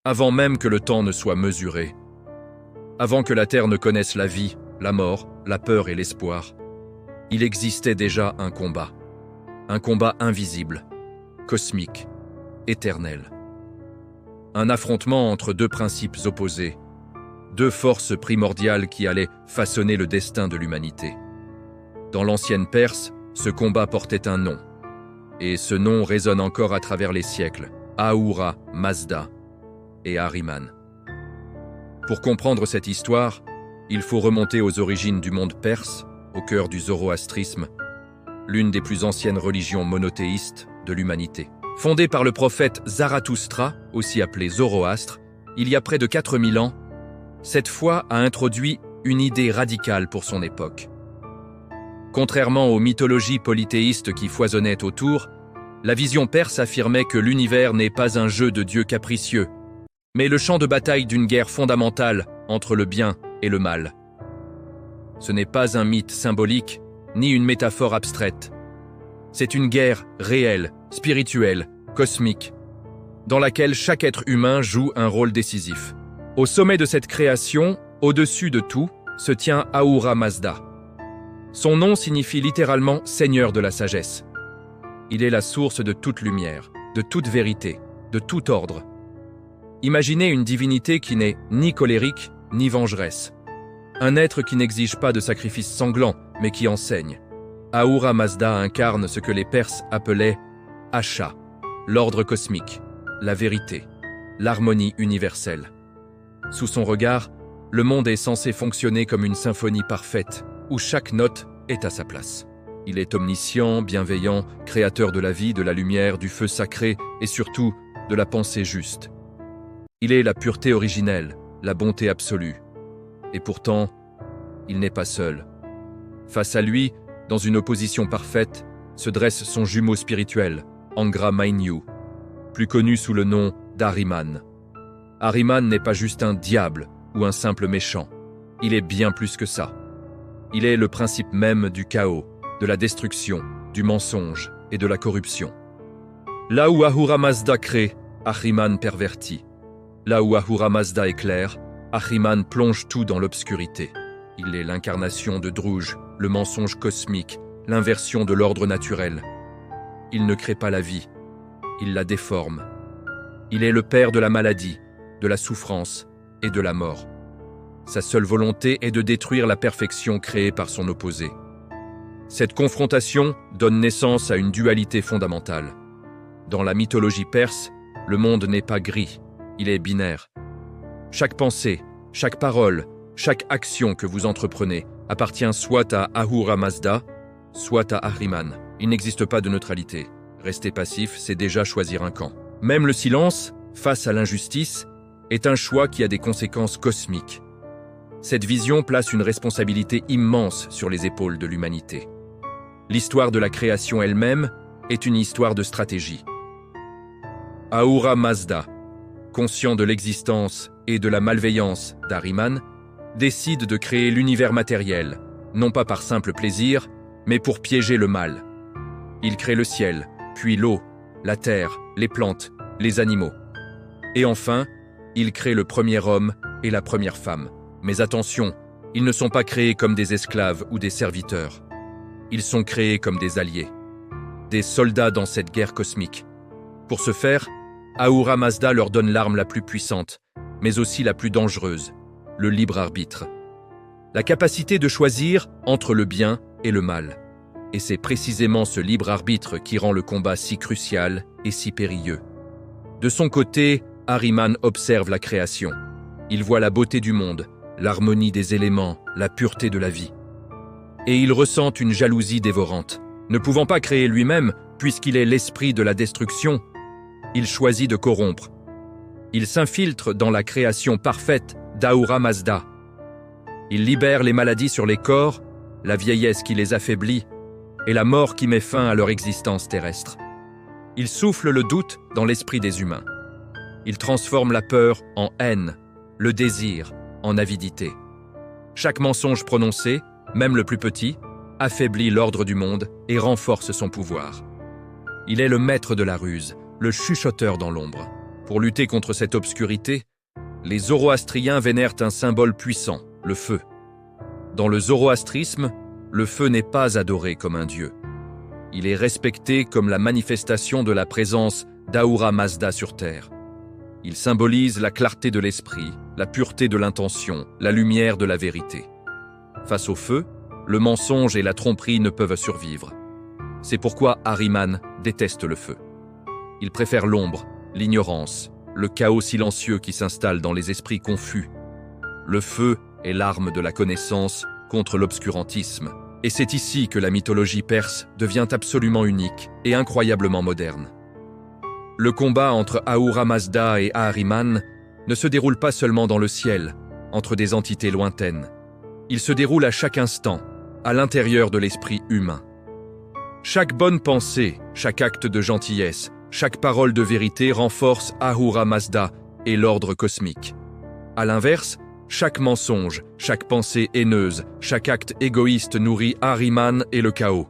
avant même que le temps ne soit mesuré, avant que la terre ne connaisse la vie, la mort, la peur et l'espoir, il existait déjà un combat invisible, cosmique, éternel. Un affrontement entre deux principes opposés, deux forces primordiales qui allaient façonner le destin de l'humanité. Dans l'ancienne Perse, ce combat portait un nom, et ce nom résonne encore à travers les siècles, Ahura Mazda et Ahriman. Pour comprendre cette histoire, il faut remonter aux origines du monde perse, au cœur du zoroastrisme, l'une des plus anciennes religions monothéistes de l'humanité. Fondée par le prophète Zarathustra, aussi appelé Zoroastre, il y a près de 4000 ans, cette foi a introduit une idée radicale pour son époque. Contrairement aux mythologies polythéistes qui foisonnaient autour, la vision perse affirmait que l'univers n'est pas un jeu de dieux capricieux, mais le champ de bataille d'une guerre fondamentale entre le bien et le mal. Ce n'est pas un mythe symbolique, ni une métaphore abstraite. C'est une guerre réelle, spirituelle, cosmique, dans laquelle chaque être humain joue un rôle décisif. Au sommet de cette création, au-dessus de tout, se tient Ahura Mazda. Son nom signifie littéralement « Seigneur de la sagesse ». Il est la source de toute lumière, de toute vérité, de tout ordre. Imaginez une divinité qui n'est ni colérique, ni vengeresse. Un être qui n'exige pas de sacrifices sanglants, mais qui enseigne. Ahura Mazda incarne ce que les Perses appelaient Asha, l'ordre cosmique, la vérité, l'harmonie universelle. Sous son regard, le monde est censé fonctionner comme une symphonie parfaite, où chaque note est à sa place. Il est omniscient, bienveillant, créateur de la vie, de la lumière, du feu sacré et surtout de la pensée juste. Il est la pureté originelle, la bonté absolue. Et pourtant, il n'est pas seul. Face à lui, dans une opposition parfaite, se dresse son jumeau spirituel, Angra Mainyu, plus connu sous le nom d'Ahriman. Ahriman n'est pas juste un diable ou un simple méchant. Il est bien plus que ça. Il est le principe même du chaos, de la destruction, du mensonge et de la corruption. Là où Ahura Mazda crée, Ahriman pervertit. Là où Ahura Mazda éclaire, Ahriman plonge tout dans l'obscurité. Il est l'incarnation de Drouj, le mensonge cosmique, l'inversion de l'ordre naturel. Il ne crée pas la vie, il la déforme. Il est le père de la maladie, de la souffrance et de la mort. Sa seule volonté est de détruire la perfection créée par son opposé. Cette confrontation donne naissance à une dualité fondamentale. Dans la mythologie perse, le monde n'est pas gris, il est binaire. Chaque pensée, chaque parole, chaque action que vous entreprenez appartient soit à Ahura Mazda, soit à Ahriman. Il n'existe pas de neutralité. Rester passif, c'est déjà choisir un camp. Même le silence, face à l'injustice, est un choix qui a des conséquences cosmiques. Cette vision place une responsabilité immense sur les épaules de l'humanité. L'histoire de la création elle-même est une histoire de stratégie. Ahura Mazda, conscient de l'existence et de la malveillance d'Ahriman, décide de créer l'univers matériel, non pas par simple plaisir, mais pour piéger le mal. Il crée le ciel, puis l'eau, la terre, les plantes, les animaux. Et enfin, il crée le premier homme et la première femme. Mais attention, ils ne sont pas créés comme des esclaves ou des serviteurs. Ils sont créés comme des alliés, des soldats dans cette guerre cosmique. Pour ce faire, Ahura Mazda leur donne l'arme la plus puissante, mais aussi la plus dangereuse, le libre arbitre. La capacité de choisir entre le bien et le mal. Et c'est précisément ce libre arbitre qui rend le combat si crucial et si périlleux. De son côté, Ahriman observe la création. Il voit la beauté du monde, l'harmonie des éléments, la pureté de la vie. Et il ressent une jalousie dévorante. Ne pouvant pas créer lui-même, puisqu'il est l'esprit de la destruction, il choisit de corrompre. Il s'infiltre dans la création parfaite d'Ahura Mazda. Il libère les maladies sur les corps, la vieillesse qui les affaiblit et la mort qui met fin à leur existence terrestre. Il souffle le doute dans l'esprit des humains. Il transforme la peur en haine, le désir en avidité. Chaque mensonge prononcé, même le plus petit, affaiblit l'ordre du monde et renforce son pouvoir. Il est le maître de la ruse, le chuchoteur dans l'ombre. Pour lutter contre cette obscurité, les zoroastriens vénèrent un symbole puissant, le feu. Dans le zoroastrisme, le feu n'est pas adoré comme un dieu. Il est respecté comme la manifestation de la présence d'Ahura Mazda sur terre. Il symbolise la clarté de l'esprit, la pureté de l'intention, la lumière de la vérité. Face au feu, le mensonge et la tromperie ne peuvent survivre. C'est pourquoi Ahriman déteste le feu. Il préfère l'ombre, l'ignorance, le chaos silencieux qui s'installe dans les esprits confus. Le feu est l'arme de la connaissance contre l'obscurantisme. Et c'est ici que la mythologie perse devient absolument unique et incroyablement moderne. Le combat entre Ahura Mazda et Ahriman ne se déroule pas seulement dans le ciel, entre des entités lointaines. Il se déroule à chaque instant, à l'intérieur de l'esprit humain. Chaque bonne pensée, chaque acte de gentillesse, chaque parole de vérité renforce Ahura Mazda et l'ordre cosmique. À l'inverse, chaque mensonge, chaque pensée haineuse, chaque acte égoïste nourrit Ahriman et le chaos.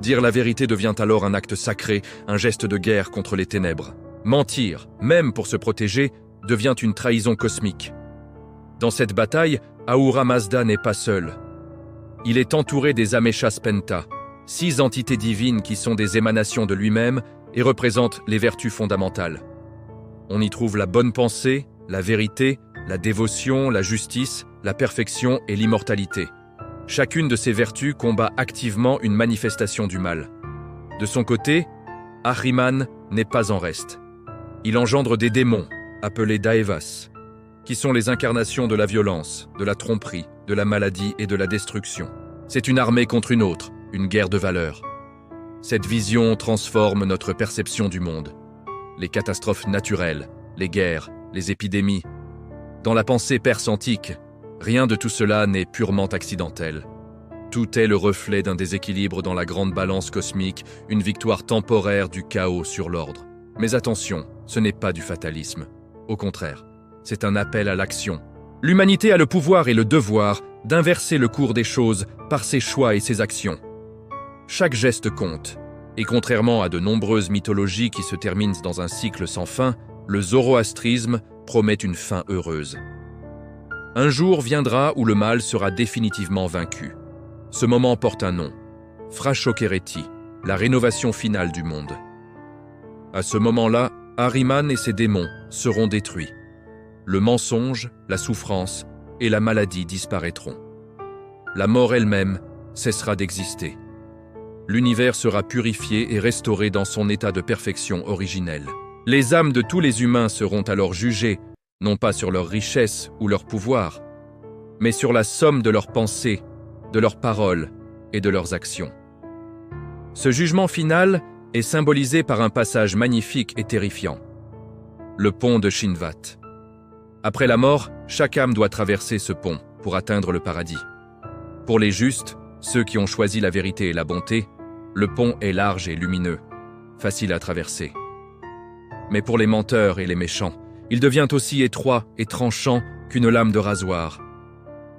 Dire la vérité devient alors un acte sacré, un geste de guerre contre les ténèbres. Mentir, même pour se protéger, devient une trahison cosmique. Dans cette bataille, Ahura Mazda n'est pas seul. Il est entouré des Ameshas Penta, 6 entités divines qui sont des émanations de lui-même et représentent les vertus fondamentales. On y trouve la bonne pensée, la vérité, la dévotion, la justice, la perfection et l'immortalité. Chacune de ces vertus combat activement une manifestation du mal. De son côté, Ahriman n'est pas en reste. Il engendre des démons, appelés Daevas, qui sont les incarnations de la violence, de la tromperie, de la maladie et de la destruction. C'est une armée contre une autre, une guerre de valeurs. Cette vision transforme notre perception du monde. Les catastrophes naturelles, les guerres, les épidémies. Dans la pensée perse antique, rien de tout cela n'est purement accidentel. Tout est le reflet d'un déséquilibre dans la grande balance cosmique, une victoire temporaire du chaos sur l'ordre. Mais attention, ce n'est pas du fatalisme. Au contraire, c'est un appel à l'action. L'humanité a le pouvoir et le devoir d'inverser le cours des choses par ses choix et ses actions. Chaque geste compte, et contrairement à de nombreuses mythologies qui se terminent dans un cycle sans fin, le zoroastrisme promet une fin heureuse. Un jour viendra où le mal sera définitivement vaincu. Ce moment porte un nom, Frashokereti, la rénovation finale du monde. À ce moment-là, Ahriman et ses démons seront détruits. Le mensonge, la souffrance et la maladie disparaîtront. La mort elle-même cessera d'exister. L'univers sera purifié et restauré dans son état de perfection originelle. Les âmes de tous les humains seront alors jugées, non pas sur leur richesse ou leur pouvoir, mais sur la somme de leurs pensées, de leurs paroles et de leurs actions. Ce jugement final est symbolisé par un passage magnifique et terrifiant. Le pont de Shinvat. Après la mort, chaque âme doit traverser ce pont pour atteindre le paradis. Pour les justes, ceux qui ont choisi la vérité et la bonté, le pont est large et lumineux, facile à traverser. Mais pour les menteurs et les méchants, il devient aussi étroit et tranchant qu'une lame de rasoir.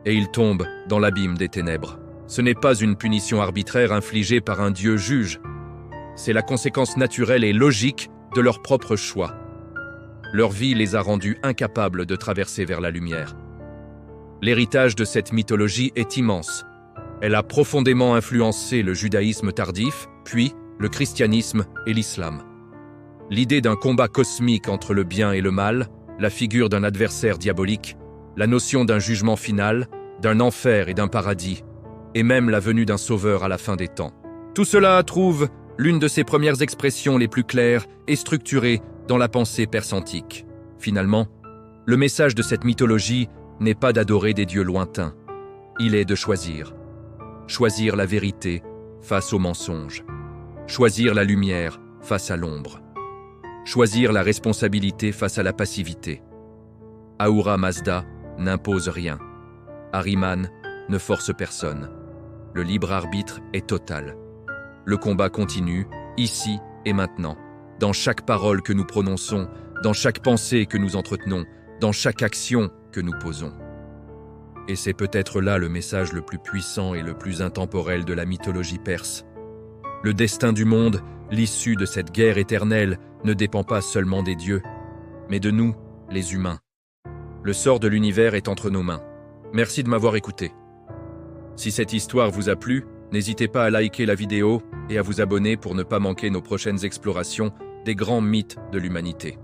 Et ils tombent dans l'abîme des ténèbres. Ce n'est pas une punition arbitraire infligée par un Dieu juge. C'est la conséquence naturelle et logique de leur propre choix. Leur vie les a rendus incapables de traverser vers la lumière. L'héritage de cette mythologie est immense. Elle a profondément influencé le judaïsme tardif, puis le christianisme et l'islam. L'idée d'un combat cosmique entre le bien et le mal, la figure d'un adversaire diabolique, la notion d'un jugement final, d'un enfer et d'un paradis, et même la venue d'un sauveur à la fin des temps. Tout cela trouve l'une de ses premières expressions les plus claires et structurées dans la pensée perse antique. Finalement, le message de cette mythologie n'est pas d'adorer des dieux lointains, il est de choisir. Choisir la vérité face au mensonge. Choisir la lumière face à l'ombre. Choisir la responsabilité face à la passivité. Ahura Mazda n'impose rien. Ahriman ne force personne. Le libre arbitre est total. Le combat continue, ici et maintenant, dans chaque parole que nous prononçons, dans chaque pensée que nous entretenons, dans chaque action que nous posons. Et c'est peut-être là le message le plus puissant et le plus intemporel de la mythologie perse. Le destin du monde, l'issue de cette guerre éternelle, ne dépend pas seulement des dieux, mais de nous, les humains. Le sort de l'univers est entre nos mains. Merci de m'avoir écouté. Si cette histoire vous a plu, n'hésitez pas à liker la vidéo et à vous abonner pour ne pas manquer nos prochaines explorations des grands mythes de l'humanité.